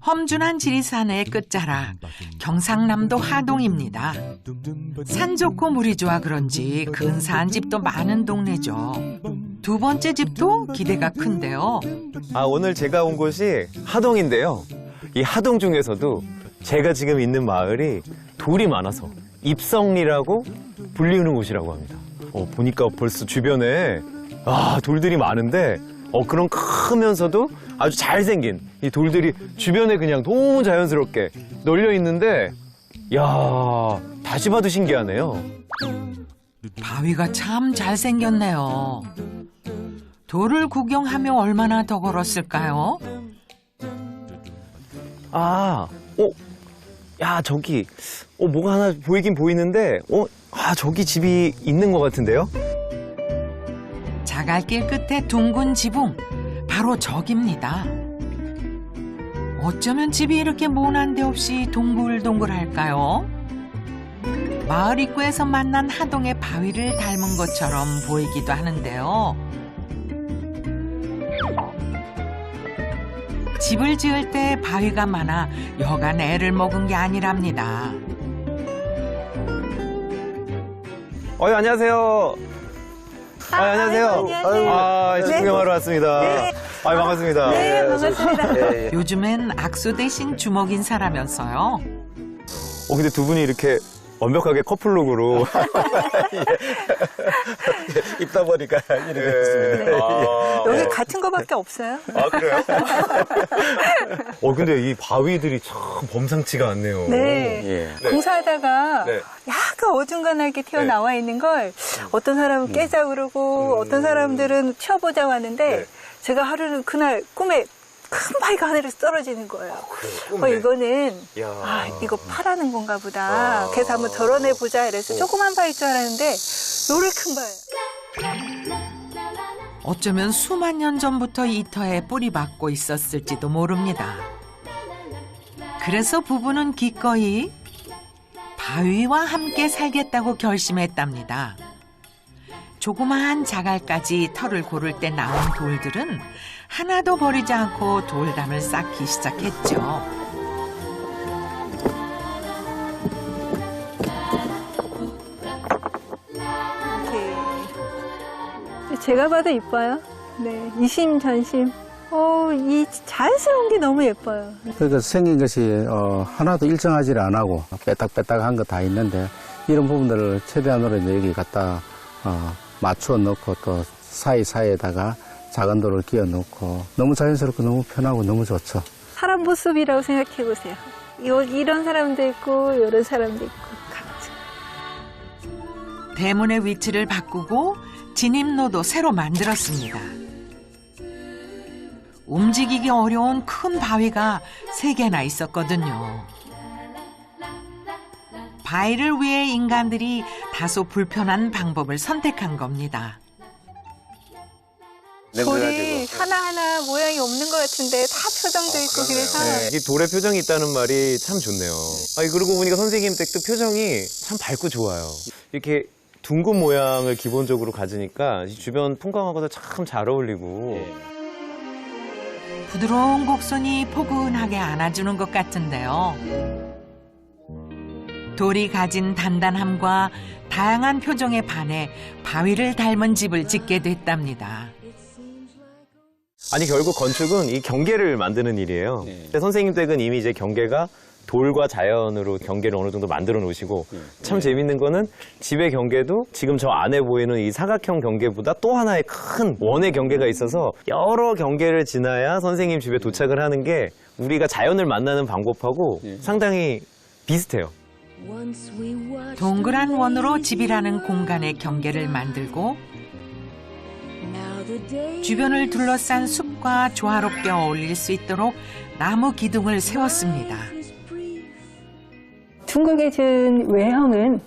험준한 지리산의 끝자락 경상남도 하동입니다. 산 좋고 물이 좋아 그런지 근사한 집도 많은 동네죠. 두 번째 집도 기대가 큰데요. 오늘 제가 온 곳이 하동인데요. 이 하동 중에서도 제가 지금 있는 마을이 돌이 많아서 입성리라고 불리는 곳이라고 합니다. 보니까 벌써 주변에 돌들이 많은데 그런 크면서도 아주 잘생긴 이 돌들이 주변에 그냥 너무 자연스럽게 널려 있는데 다시 봐도 신기하네요. 바위가 참 잘생겼네요. 돌을 구경하며 얼마나 더 걸었을까요? 저기 뭐가 하나 보이긴 보이는데 저기 집이 있는 것 같은데요? 자갈길 끝에 둥근 지붕, 바로 저깁니다. 어쩌면 집이 이렇게 모난 데 없이 동글동글할까요? 마을 입구에서 만난 하동의 바위를 닮은 것처럼 보이기도 하는데요. 집을 지을 때 바위가 많아 여간 애를 먹은 게 아니랍니다. 안녕하세요. 안녕하세요. 집 구경하러 왔습니다. 네. 반갑습니다. 네, 반갑습니다. 요즘엔 악수 대신 주먹 인사라면서요. 근데 두 분이 이렇게 완벽하게 커플룩으로 입다 보니까 이렇게 됐습니다. 네. 여기 같은 거밖에 없어요. 그래요? 근데 이 바위들이 참 범상치가 않네요. 네. 공사하다가 네. 약간 어중간하게 튀어나와 있는 걸 어떤 사람은 깨자 그러고 어떤 사람들은 치워보자고 하는데 제가 하루는 그날 꿈에 큰 바위가 하늘에서 떨어지는 거예요. 이거는 이거 파라는 건가 보다. 그래서 한번 덜어내 보자 이래서 조그만 바위일 줄 알았는데 요래 큰 바위. 어쩌면 수만 년 전부터 이 터에 뿌리박고 있었을지도 모릅니다. 그래서 부부는 기꺼이 바위와 함께 살겠다고 결심했답니다. 조그마한 자갈까지 털을 고를 때 나온 돌들은 하나도 버리지 않고 돌담을 쌓기 시작했죠. 제가 봐도 이뻐요. 네, 이심전심. 이 자연스러운 게 너무 예뻐요. 그러니까 생긴 것이 하나도 일정하지 안 하고 빼딱빼딱한 거 다 있는데 이런 부분들을 최대한으로 이제 여기 갖다 맞추어 넣고 또 사이사이에다가 작은 돌을 끼워 넣고 너무 자연스럽고 너무 편하고 너무 좋죠. 사람 모습이라고 생각해 보세요. 이런 사람도 있고 이런 사람도 있고 각자. 대문의 위치를 바꾸고 진입로도 새로 만들었습니다. 움직이기 어려운 큰 바위가 3개나 있었거든요. 바위를 위해 인간들이 다소 불편한 방법을 선택한 겁니다. 돌이 하나하나 모양이 없는 것 같은데 다 표정도 있고 그래서 이 돌에 표정이 있다는 말이 참 좋네요. 그러고 보니까 선생님 댁도 표정이 참 밝고 좋아요. 이렇게 둥근 모양을 기본적으로 가지니까 주변 풍광하고도 참 잘 어울리고. 부드러운 곡선이 포근하게 안아주는 것 같은데요. 돌이 가진 단단함과 다양한 표정에 반해 바위를 닮은 집을 짓게 됐답니다. 결국 건축은 이 경계를 만드는 일이에요. 근데 선생님 댁은 이미 이제 경계가 돌과 자연으로 경계를 어느 정도 만들어 놓으시고 참 재밌는 거는 집의 경계도 지금 저 안에 보이는 이 사각형 경계보다 또 하나의 큰 원의 경계가 있어서 여러 경계를 지나야 선생님 집에 도착을 하는 게 우리가 자연을 만나는 방법하고 상당히 비슷해요. 동그란 원으로 집이라는 공간의 경계를 만들고 주변을 둘러싼 숲과 조화롭게 어울릴 수 있도록 나무 기둥을 세웠습니다. 둥글게 지은 외형은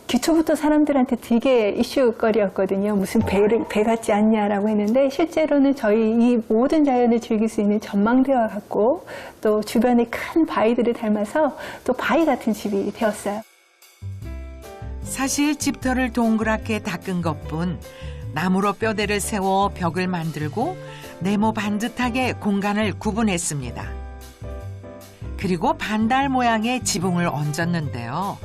기초부터 사람들한테 되게 이슈거리였거든요. 무슨 배 같지 않냐라고 했는데 실제로는 저희 이 모든 자연을 즐길 수 있는 전망대와 같고 또 주변에 큰 바위들을 닮아서 또 바위 같은 집이 되었어요. 사실 집터를 동그랗게 닦은 것뿐 나무로 뼈대를 세워 벽을 만들고 네모 반듯하게 공간을 구분했습니다. 그리고 반달 모양의 지붕을 얹었는데요.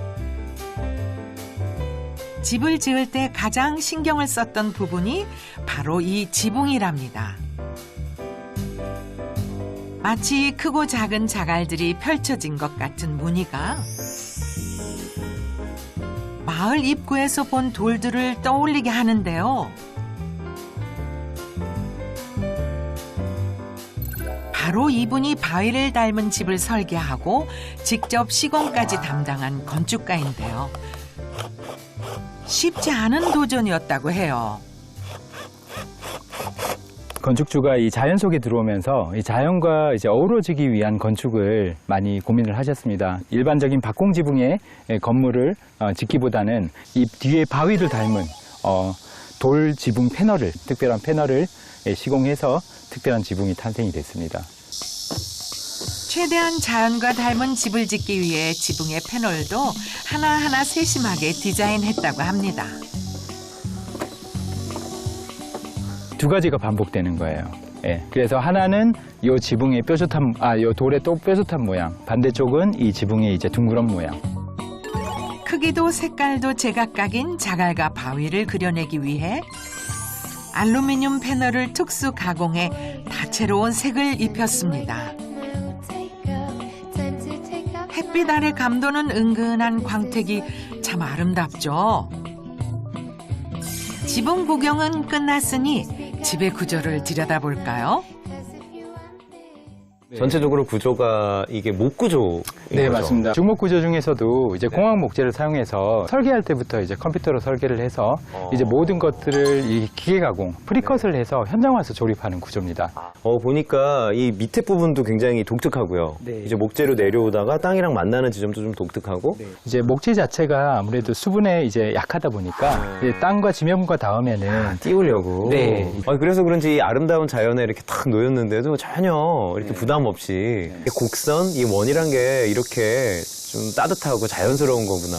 집을 지을 때 가장 신경을 썼던 부분이 바로 이 지붕이랍니다. 마치 크고 작은 자갈들이 펼쳐진 것 같은 무늬가 마을 입구에서 본 돌들을 떠올리게 하는데요. 바로 이분이 바위를 닮은 집을 설계하고 직접 시공까지 담당한 건축가인데요. 쉽지 않은 도전이었다고 해요. 건축주가 이 자연 속에 들어오면서 이 자연과 이제 어우러지기 위한 건축을 많이 고민을 하셨습니다. 일반적인 박공 지붕의 건물을 짓기보다는 이 뒤에 바위를 닮은 돌 지붕 패널을, 특별한 패널을 시공해서 특별한 지붕이 탄생이 됐습니다. 최대한 자연과 닮은 집을 짓기 위해 지붕의 패널도 하나하나 세심하게 디자인했다고 합니다. 두 가지가 반복되는 거예요. 예, 그래서 하나는 이 지붕의 뾰족한, 이 돌의 또 뾰족한 모양, 반대쪽은 이 지붕의 이제 둥그런 모양. 크기도 색깔도 제각각인 자갈과 바위를 그려내기 위해 알루미늄 패널을 특수 가공해 다채로운 색을 입혔습니다. 햇빛 아래 감도는 은근한 광택이 참 아름답죠. 지붕 구경은 끝났으니 집의 구조를 들여다볼까요? 전체적으로 구조가 이게 목구조. 네, 맞습니다. 중목 구조 중에서도 이제 공학 목재를 사용해서 설계할 때부터 이제 컴퓨터로 설계를 해서 이제 모든 것들을 이 기계 가공, 프리컷을 해서 현장 와서 조립하는 구조입니다. 보니까 이 밑에 부분도 굉장히 독특하고요. 네. 이제 목재로 내려오다가 땅이랑 만나는 지점도 좀 독특하고. 이제 목재 자체가 아무래도 수분에 이제 약하다 보니까 이제 땅과 지면과 닿으면은 띄우려고. 네. 그래서 그런지 이 아름다운 자연에 이렇게 탁 놓였는데도 전혀 이렇게 부담 없이 곡선, 이 원이란 게 이렇게 좀 따뜻하고 자연스러운 거구나.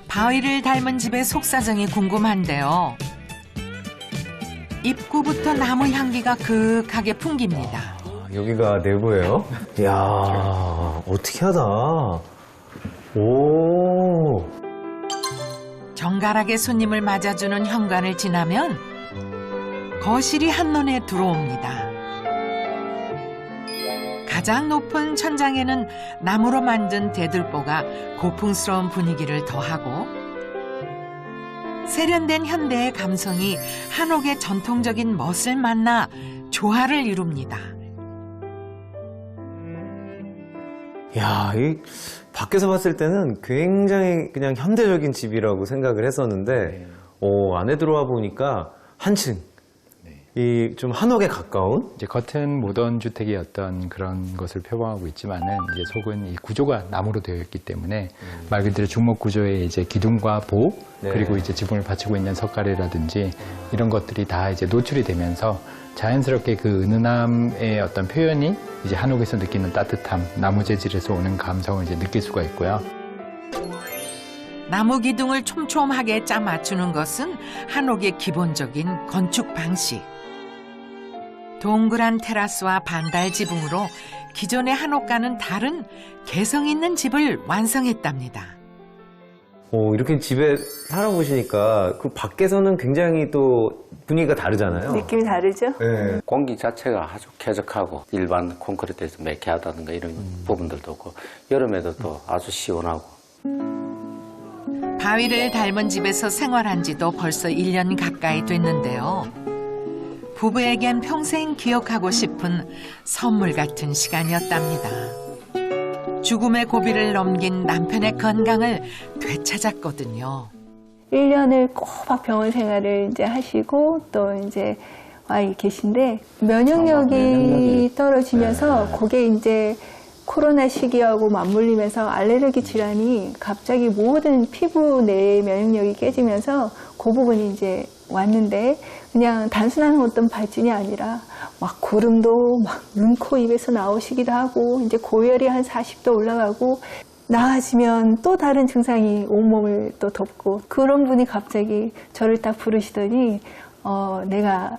바위를 닮은 집의 속사정이 궁금한데요. 입구부터 나무 향기가 그윽하게 풍깁니다. 여기가 내부예요? 이야, 어떻게 하다. 오. 정갈하게 손님을 맞아주는 현관을 지나면 거실이 한눈에 들어옵니다. 가장 높은 천장에는 나무로 만든 대들보가 고풍스러운 분위기를 더하고 세련된 현대의 감성이 한옥의 전통적인 멋을 만나 조화를 이룹니다. 야, 이 밖에서 봤을 때는 굉장히 그냥 현대적인 집이라고 생각을 했었는데, 안에 들어와 보니까 한층 이 좀 한옥에 가까운? 이제 겉은 모던 주택의 어떤 그런 것을 표방하고 있지만은 이제 속은 이 구조가 나무로 되어 있기 때문에 말 그대로 중목 구조의 이제 기둥과 보 그리고 이제 지붕을 받치고 있는 석가래라든지 이런 것들이 다 이제 노출이 되면서 자연스럽게 그 은은함의 어떤 표현이 이제 한옥에서 느끼는 따뜻함, 나무 재질에서 오는 감성을 이제 느낄 수가 있고요. 나무 기둥을 촘촘하게 짜 맞추는 것은 한옥의 기본적인 건축 방식. 동그란 테라스와 반달 지붕으로 기존의 한옥과는 다른 개성 있는 집을 완성했답니다. 이렇게 집에 살아보시니까 그 밖에서는 굉장히 또 분위기가 다르잖아요. 느낌이 다르죠? 네. 공기 자체가 아주 쾌적하고 일반 콘크리트에서 매캐하다든가 이런 부분들도 없고 여름에도 또 아주 시원하고. 바위를 닮은 집에서 생활한 지도 벌써 1년 가까이 됐는데요. 부부에겐 평생 기억하고 싶은 선물 같은 시간이었답니다. 죽음의 고비를 넘긴 남편의 건강을 되찾았거든요. 1년을 꼬박 병원 생활을 이제 하시고 또 이제 와 계신데 면역력이 떨어지면서 그게 이제 코로나 시기하고 맞물리면서 알레르기 질환이 갑자기 모든 피부 내의 면역력이 깨지면서 그 부분이 이제 왔는데 그냥 단순한 어떤 발진이 아니라 막 구름도 막 눈, 코, 입에서 나오시기도 하고 이제 고열이 한 40도 올라가고 나아지면 또 다른 증상이 온몸을 또 덮고 그런 분이 갑자기 저를 딱 부르시더니 내가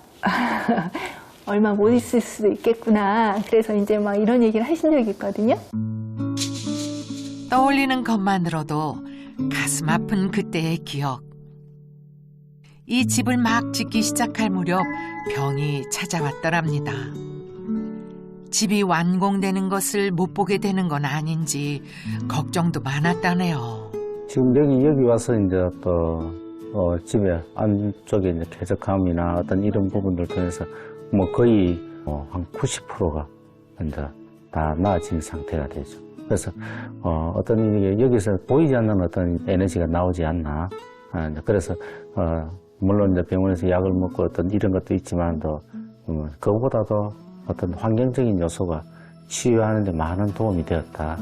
얼마 못 있을 수도 있겠구나. 그래서 이제 막 이런 얘기를 하신 적이 있거든요. 떠올리는 것만으로도 가슴 아픈 그때의 기억. 이 집을 막 짓기 시작할 무렵 병이 찾아왔더랍니다. 집이 완공되는 것을 못 보게 되는 건 아닌지 걱정도 많았다네요. 지금 여기 와서 이제 또 집에 안쪽에 이제 쾌적함이나 어떤 이런 부분들 통해서 뭐 거의 한 90%가 이제 다 나아진 상태가 되죠. 그래서 어떤 여기서 보이지 않는 어떤 에너지가 나오지 않나. 그래서 물론 이제 병원에서 약을 먹고 어떤 이런 것도 있지만도 그거보다도 어떤 환경적인 요소가 치유하는 데 많은 도움이 되었다.